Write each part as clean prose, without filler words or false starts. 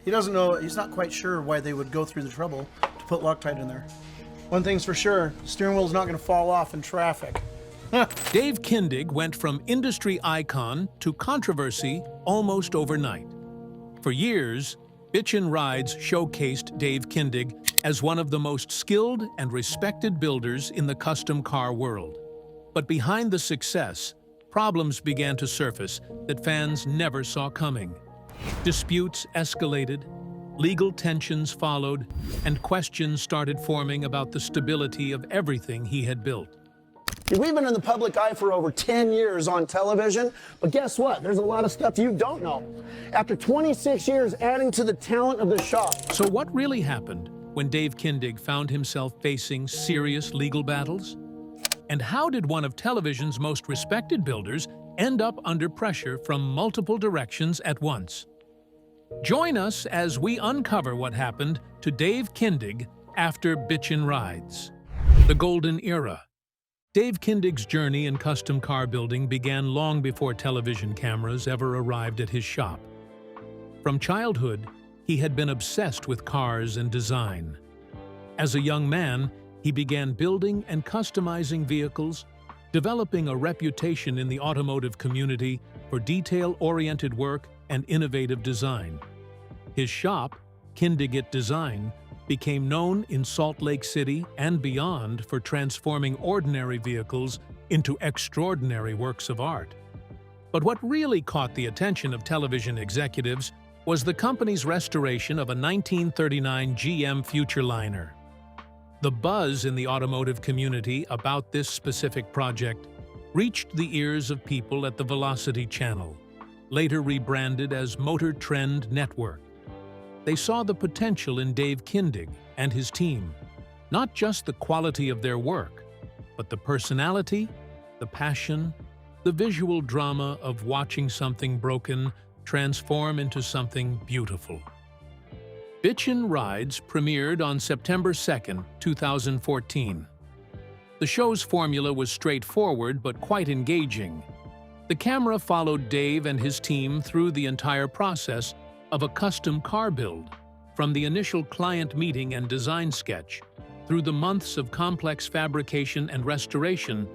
He doesn't know, he's not quite sure why they would go through the trouble to put Loctite in there. One thing's for sure, the steering wheel's not going to fall off in traffic. Dave Kindig went from industry icon to controversy almost overnight. For years, Bitchin Rides showcased Dave Kindig as one of the most skilled and respected builders in the custom car world. But behind the success, problems began to surface that fans never saw coming. Disputes escalated, legal tensions followed, and questions started forming about the stability of everything he had built. We've been in the public eye for over 10 years on television, but guess what? There's a lot of stuff you don't know. After 26 years adding to the talent of the shop. So what really happened when Dave Kindig found himself facing serious legal battles? And how did one of television's most respected builders end up under pressure from multiple directions at once? Join us as we uncover what happened to Dave Kindig after Bitchin Rides. The Golden Era. Dave Kindig's journey in custom car building began long before television cameras ever arrived at his shop. From childhood, he had been obsessed with cars and design. As a young man, he began building and customizing vehicles, developing a reputation in the automotive community for detail-oriented work and innovative design. His shop, Kindig Design, became known in Salt Lake City and beyond for transforming ordinary vehicles into extraordinary works of art. But what really caught the attention of television executives was the company's restoration of a 1939 GM Futureliner. The buzz in the automotive community about this specific project reached the ears of people at the Velocity Channel, later rebranded as Motor Trend Network. They saw the potential in Dave Kindig and his team, not just the quality of their work, but the personality, the passion, the visual drama of watching something broken transform into something beautiful. Bitchin Rides premiered on September 2, 2014. The show's formula was straightforward but quite engaging. The camera followed Dave and his team through the entire process of a custom car build, from the initial client meeting and design sketch, through the months of complex fabrication and restoration,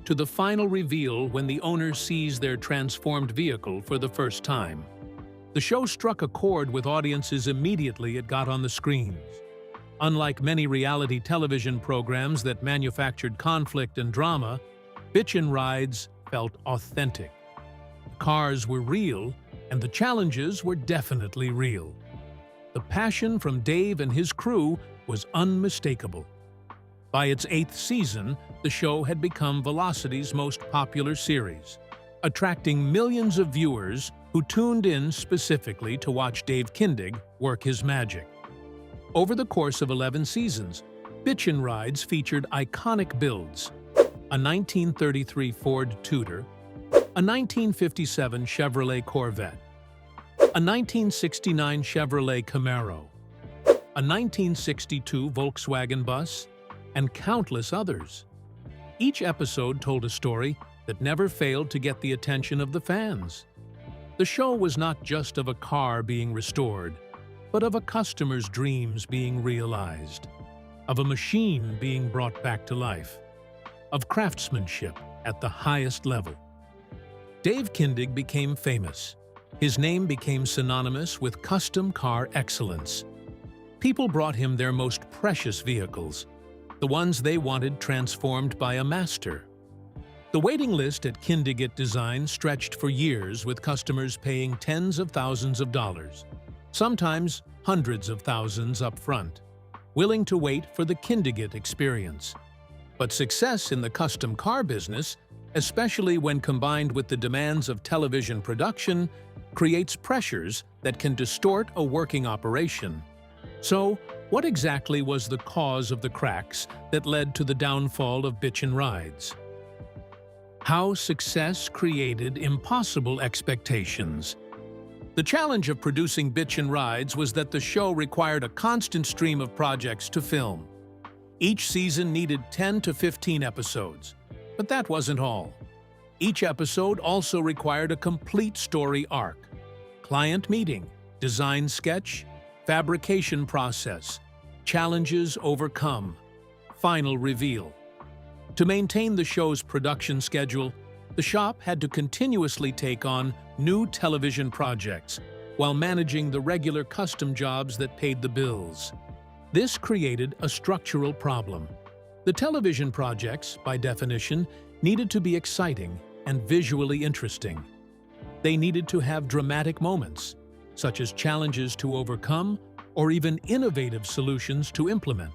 to the final reveal when the owner sees their transformed vehicle for the first time. The show struck a chord with audiences immediately it got on the screens. Unlike many reality television programs that manufactured conflict and drama, Bitchin Rides felt authentic. The cars were real, and the challenges were definitely real. The passion from Dave and his crew was unmistakable. By its 8th season, the show had become Velocity's most popular series, attracting millions of viewers who tuned in specifically to watch Dave Kindig work his magic. Over the course of 11 seasons, Bitchin Rides featured iconic builds: a 1933 Ford Tudor, a 1957 Chevrolet Corvette, a 1969 Chevrolet Camaro, a 1962 Volkswagen bus, and countless others. Each episode told a story that never failed to get the attention of the fans. The show was not just of a car being restored, but of a customer's dreams being realized, of a machine being brought back to life, of craftsmanship at the highest level. Dave Kindig became famous. His name became synonymous with custom car excellence. People brought him their most precious vehicles, the ones they wanted transformed by a master. The waiting list at Kindig Design stretched for years, with customers paying tens of thousands of dollars, sometimes hundreds of thousands up front, willing to wait for the Kindig experience. But success in the custom car business, especially when combined with the demands of television production, creates pressures that can distort a working operation. So, what exactly was the cause of the cracks that led to the downfall of Bitchin Rides? How success created impossible expectations. The challenge of producing Bitchin Rides was that the show required a constant stream of projects to film. Each season needed 10 to 15 episodes. But that wasn't all. Each episode also required a complete story arc: client meeting, design sketch, fabrication process, challenges overcome, final reveal. To maintain the show's production schedule, the shop had to continuously take on new television projects while managing the regular custom jobs that paid the bills. This created a structural problem. The television projects, by definition, needed to be exciting and visually interesting. They needed to have dramatic moments, such as challenges to overcome or even innovative solutions to implement.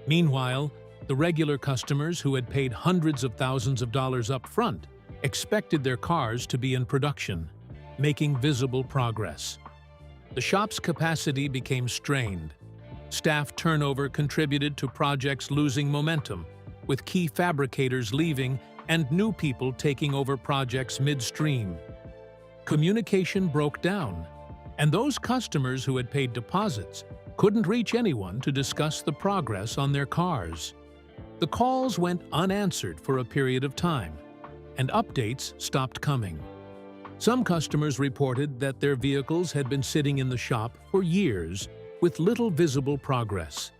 Meanwhile, the regular customers who had paid hundreds of thousands of dollars up front expected their cars to be in production, making visible progress. The shop's capacity became strained. Staff turnover contributed to projects losing momentum, with key fabricators leaving and new people taking over projects midstream. Communication broke down, and those customers who had paid deposits couldn't reach anyone to discuss the progress on their cars. The calls went unanswered for a period of time, and updates stopped coming. Some customers reported that their vehicles had been sitting in the shop for years with little visible progress.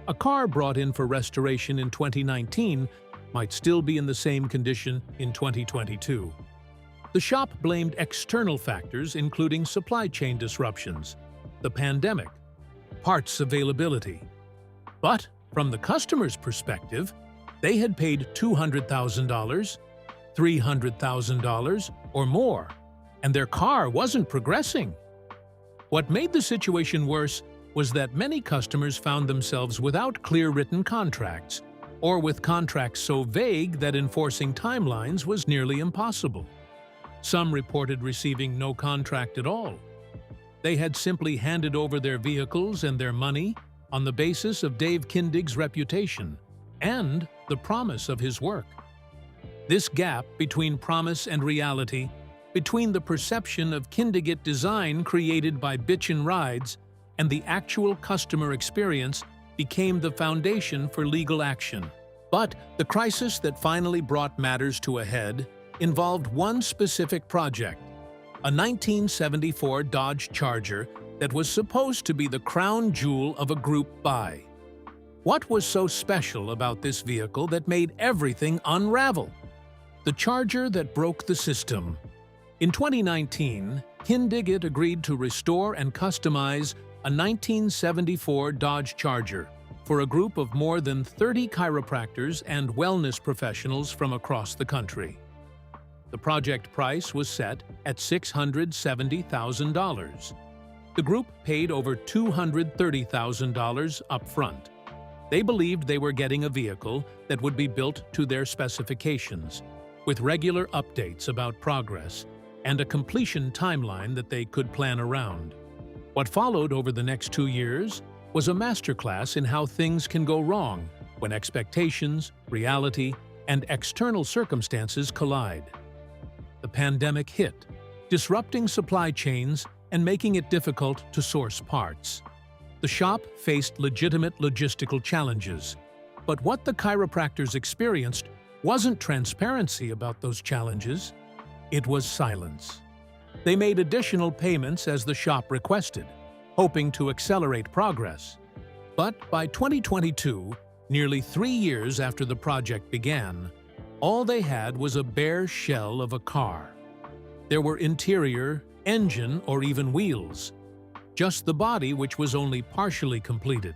A car brought in for restoration in 2019 might still be in the same condition in 2022. The shop blamed external factors including supply chain disruptions, the pandemic, parts availability. But from the customer's perspective, they had paid $200,000, $300,000 or more, and their car wasn't progressing. What made the situation worse was that many customers found themselves without clear written contracts, or with contracts so vague that enforcing timelines was nearly impossible. Some reported receiving no contract at all. They had simply handed over their vehicles and their money on the basis of Dave Kindig's reputation and the promise of his work. This gap between promise and reality, between the perception of Kindig design created by Bitchin Rides and the actual customer experience, became the foundation for legal action. But the crisis that finally brought matters to a head involved one specific project, a 1974 Dodge Charger that was supposed to be the crown jewel of a group buy. What was so special about this vehicle that made everything unravel? The Charger that broke the system. In 2019, Kindig agreed to restore and customize a 1974 Dodge Charger for a group of more than 30 chiropractors and wellness professionals from across the country. The project price was set at $670,000. The group paid over $230,000 up front. They believed they were getting a vehicle that would be built to their specifications, with regular updates about progress and a completion timeline that they could plan around. What followed over the next 2 years was a masterclass in how things can go wrong when expectations, reality, and external circumstances collide. The pandemic hit, disrupting supply chains and making it difficult to source parts. The shop faced legitimate logistical challenges, but what the chiropractors experienced wasn't transparency about those challenges, it was silence. They made additional payments as the shop requested, hoping to accelerate progress. But by 2022, nearly 3 years after the project began, all they had was a bare shell of a car. There were interior, engine, or even wheels. Just the body, which was only partially completed.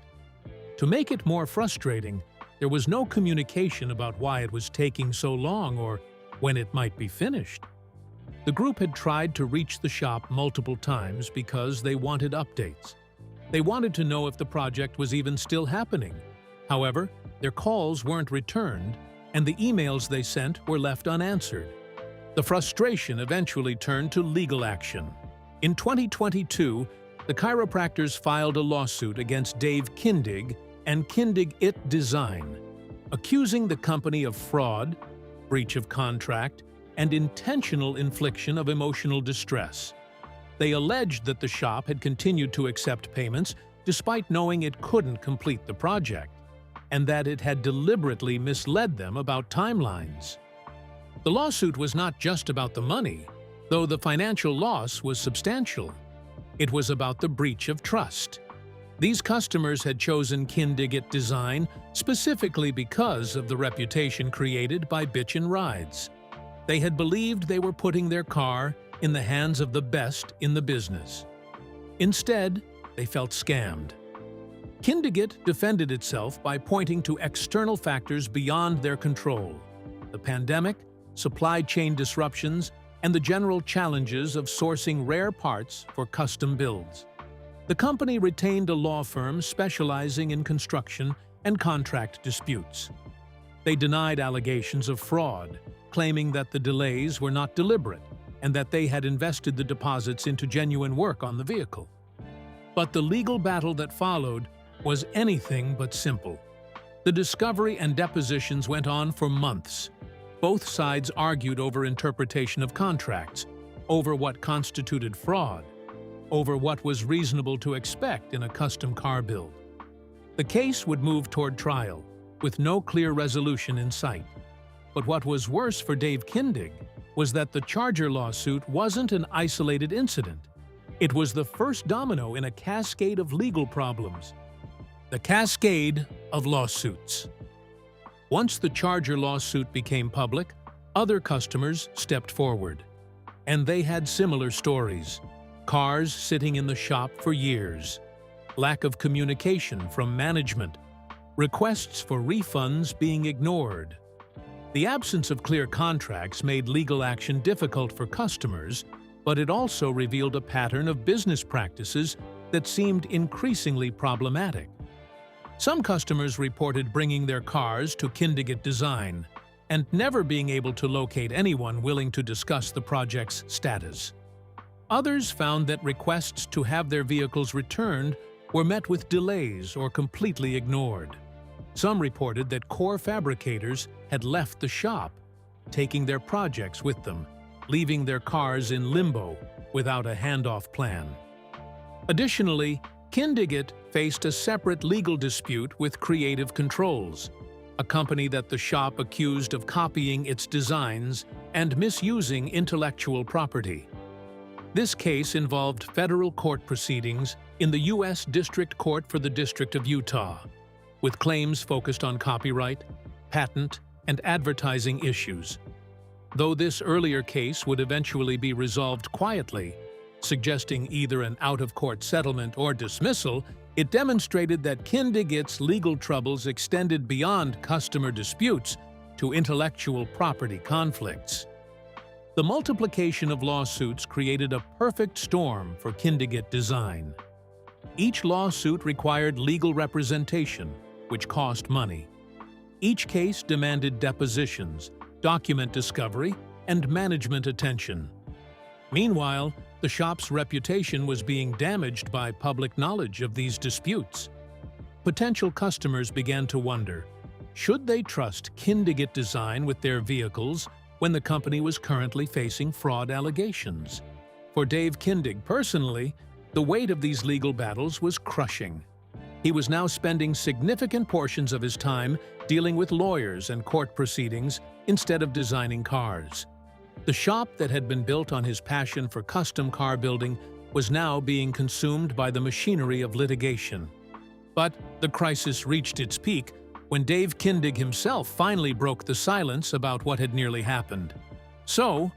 To make it more frustrating, there was no communication about why it was taking so long or when it might be finished. The group had tried to reach the shop multiple times because they wanted updates. They wanted to know if the project was even still happening. However, their calls weren't returned, and the emails they sent were left unanswered. The frustration eventually turned to legal action. In 2022, the chiropractors filed a lawsuit against Dave Kindig and Kindig Design, accusing the company of fraud, breach of contract, and intentional infliction of emotional distress. They alleged that the shop had continued to accept payments despite knowing it couldn't complete the project, and that it had deliberately misled them about timelines. The lawsuit was not just about the money, though the financial loss was substantial. It was about the breach of trust. These customers had chosen Kindig Design specifically because of the reputation created by Bitchin Rides. They had believed they were putting their car in the hands of the best in the business. Instead, they felt scammed. Kindig defended itself by pointing to external factors beyond their control: the pandemic, supply chain disruptions, and the general challenges of sourcing rare parts for custom builds. The company retained a law firm specializing in construction and contract disputes. They denied allegations of fraud, claiming that the delays were not deliberate and that they had invested the deposits into genuine work on the vehicle. But the legal battle that followed was anything but simple. The discovery and depositions went on for months. Both sides argued over interpretation of contracts, over what constituted fraud, over what was reasonable to expect in a custom car build. The case would move toward trial, with no clear resolution in sight. But what was worse for Dave Kindig was that the Charger lawsuit wasn't an isolated incident. It was the first domino in a cascade of legal problems. The cascade of lawsuits. Once the Charger lawsuit became public, other customers stepped forward. And they had similar stories. Cars sitting in the shop for years. Lack of communication from management. Requests for refunds being ignored. The absence of clear contracts made legal action difficult for customers, but it also revealed a pattern of business practices that seemed increasingly problematic. Some customers reported bringing their cars to Kindig Design and never being able to locate anyone willing to discuss the project's status. Others found that requests to have their vehicles returned were met with delays or completely ignored. Some reported that core fabricators had left the shop, taking their projects with them, leaving their cars in limbo without a handoff plan. Additionally, Kindig faced a separate legal dispute with Creative Controls, a company that the shop accused of copying its designs and misusing intellectual property. This case involved federal court proceedings in the U.S. District Court for the District of Utah, with claims focused on copyright, patent, and advertising issues. Though this earlier case would eventually be resolved quietly, suggesting either an out-of-court settlement or dismissal, it demonstrated that Kindig's legal troubles extended beyond customer disputes to intellectual property conflicts. The multiplication of lawsuits created a perfect storm for Kindig Design. Each lawsuit required legal representation, which cost money. Each case demanded depositions, document discovery, and management attention. Meanwhile, the shop's reputation was being damaged by public knowledge of these disputes. Potential customers began to wonder, should they trust Kindig Design with their vehicles when the company was currently facing fraud allegations? For Dave Kindig personally, the weight of these legal battles was crushing. He was now spending significant portions of his time dealing with lawyers and court proceedings instead of designing cars. The shop that had been built on his passion for custom car building was now being consumed by the machinery of litigation. But the crisis reached its peak when Dave Kindig himself finally broke the silence about what had nearly happened. So,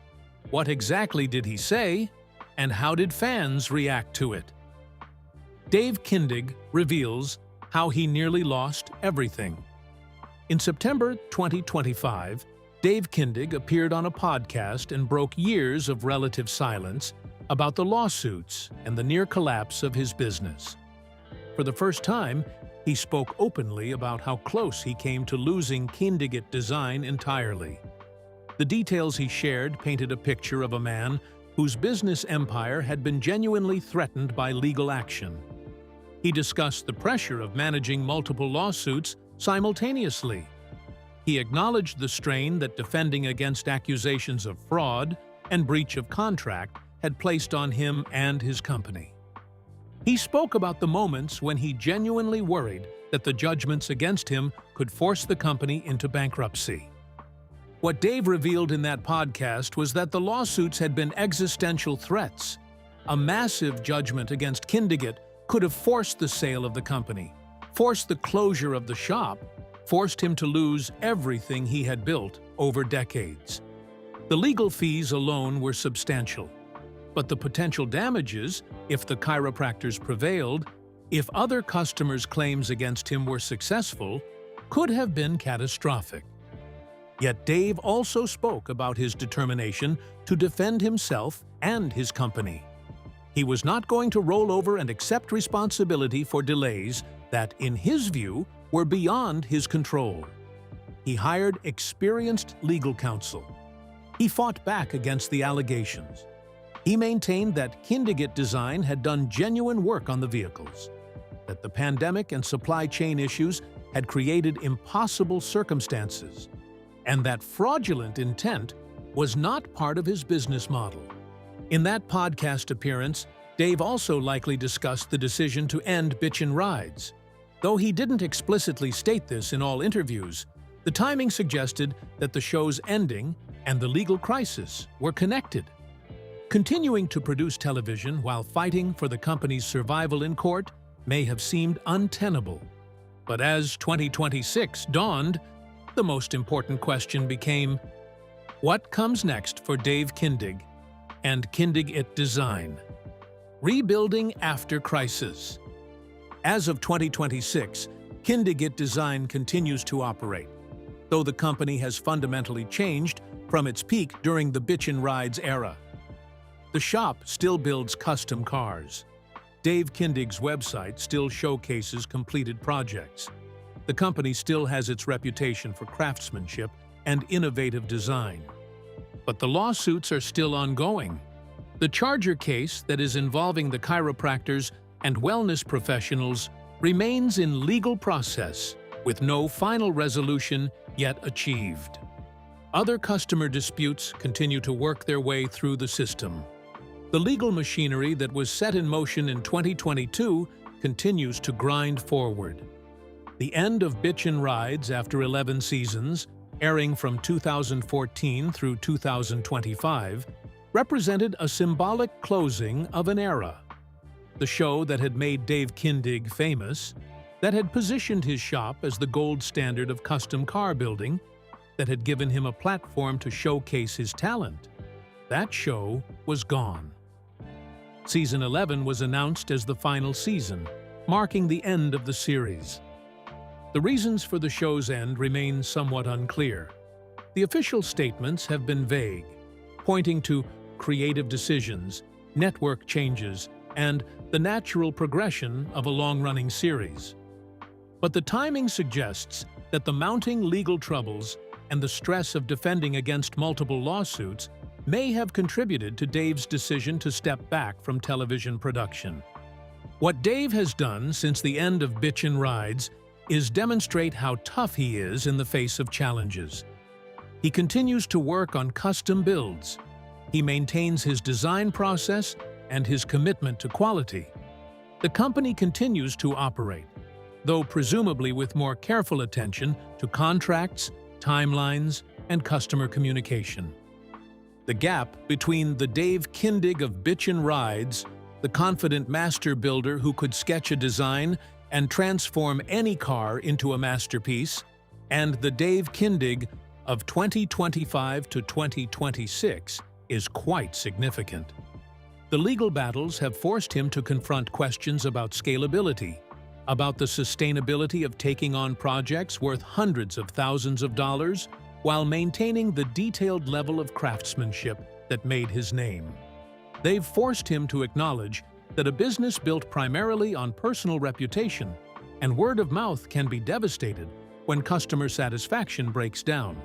what exactly did he say, and how did fans react to it? Dave Kindig reveals how he nearly lost everything. In September 2025, Dave Kindig appeared on a podcast and broke years of relative silence about the lawsuits and the near collapse of his business. For the first time, he spoke openly about how close he came to losing Kindig Design entirely. The details he shared painted a picture of a man whose business empire had been genuinely threatened by legal action. He discussed the pressure of managing multiple lawsuits simultaneously. He acknowledged the strain that defending against accusations of fraud and breach of contract had placed on him and his company. He spoke about the moments when he genuinely worried that the judgments against him could force the company into bankruptcy. What Dave revealed in that podcast was that the lawsuits had been existential threats. A massive judgment against Kindig could have forced the sale of the company, forced the closure of the shop, forced him to lose everything he had built over decades. The legal fees alone were substantial, but the potential damages, if the chiropractors prevailed, if other customers' claims against him were successful, could have been catastrophic. Yet Dave also spoke about his determination to defend himself and his company. He was not going to roll over and accept responsibility for delays that, in his view, were beyond his control. He hired experienced legal counsel. He fought back against the allegations. He maintained that Kindig Design had done genuine work on the vehicles, that the pandemic and supply chain issues had created impossible circumstances, and that fraudulent intent was not part of his business model. In that podcast appearance, Dave also likely discussed the decision to end Bitchin Rides. Though he didn't explicitly state this in all interviews, the timing suggested that the show's ending and the legal crisis were connected. Continuing to produce television while fighting for the company's survival in court may have seemed untenable. But as 2026 dawned, the most important question became, what comes next for Dave Kindig and Kindig Design? Rebuilding after crisis. As of 2026, Kindig Design continues to operate, though the company has fundamentally changed from its peak during the Bitchin Rides era. The shop still builds custom cars. Dave Kindig's website still showcases completed projects. The company still has its reputation for craftsmanship and innovative design. But the lawsuits are still ongoing. The Charger case that is involving the chiropractors and wellness professionals remains in legal process, with no final resolution yet achieved. Other customer disputes continue to work their way through the system. The legal machinery that was set in motion in 2022 continues to grind forward. The end of Bitchin Rides after 11 seasons, airing from 2014 through 2025, represented a symbolic closing of an era. The show that had made Dave Kindig famous, that had positioned his shop as the gold standard of custom car building, that had given him a platform to showcase his talent, that show was gone. Season 11 was announced as the final season, marking the end of the series. The reasons for the show's end remain somewhat unclear. The official statements have been vague, pointing to creative decisions, network changes, and the natural progression of a long-running series. But the timing suggests that the mounting legal troubles and the stress of defending against multiple lawsuits may have contributed to Dave's decision to step back from television production. What Dave has done since the end of Bitchin Rides is demonstrate how tough he is in the face of challenges. He continues to work on custom builds. He maintains his design process and his commitment to quality. The company continues to operate, though presumably with more careful attention to contracts, timelines, and customer communication. The gap between the Dave Kindig of Bitchin Rides, the confident master builder who could sketch a design and transform any car into a masterpiece, and the Dave Kindig of 2025 to 2026 is quite significant. The legal battles have forced him to confront questions about scalability, about the sustainability of taking on projects worth hundreds of thousands of dollars while maintaining the detailed level of craftsmanship that made his name. They've forced him to acknowledge that a business built primarily on personal reputation and word of mouth can be devastated when customer satisfaction breaks down.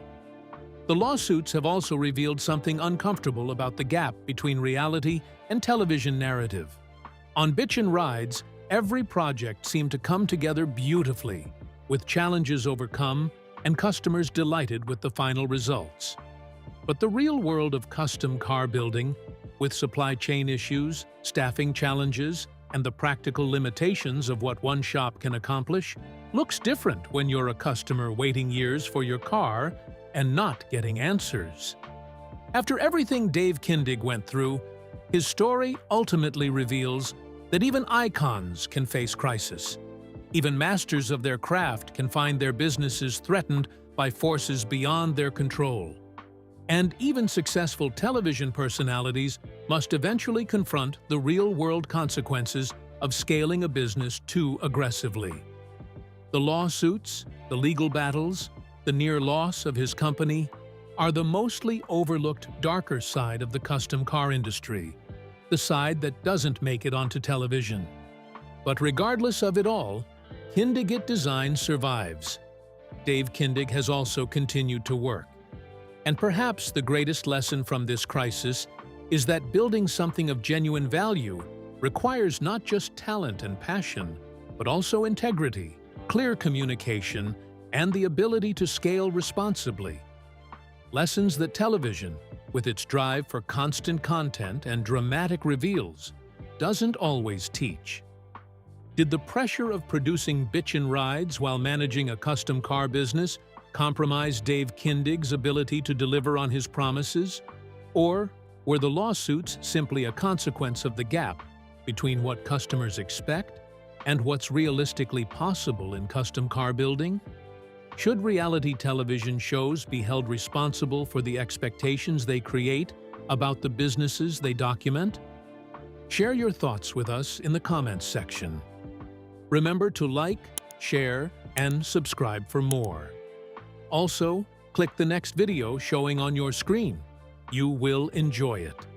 The lawsuits have also revealed something uncomfortable about the gap between reality and television narrative. On Bitchin Rides, every project seemed to come together beautifully, with challenges overcome and customers delighted with the final results. But the real world of custom car building, with supply chain issues, staffing challenges, and the practical limitations of what one shop can accomplish, looks different when you're a customer waiting years for your car and not getting answers. After everything Dave Kindig went through, His story ultimately reveals that even icons can face crisis. Even masters of their craft can find their businesses threatened by forces beyond their control. And even successful television personalities must eventually confront the real-world consequences of scaling a business too aggressively. The lawsuits, the legal battles, the near loss of his company are the mostly overlooked darker side of the custom car industry, the side that doesn't make it onto television. But regardless of it all, Kindig Design survives. Dave Kindig has also continued to work. And perhaps the greatest lesson from this crisis is that building something of genuine value requires not just talent and passion, but also integrity, clear communication, and the ability to scale responsibly. Lessons that television, with its drive for constant content and dramatic reveals, doesn't always teach. Did the pressure of producing Bitchin Rides while managing a custom car business compromise Dave Kindig's ability to deliver on his promises? Or were the lawsuits simply a consequence of the gap between what customers expect and what's realistically possible in custom car building? Should reality television shows be held responsible for the expectations they create about the businesses they document? Share your thoughts with us in the comments section. Remember to like, share, and subscribe for more. Also, click the next video showing on your screen. You will enjoy it.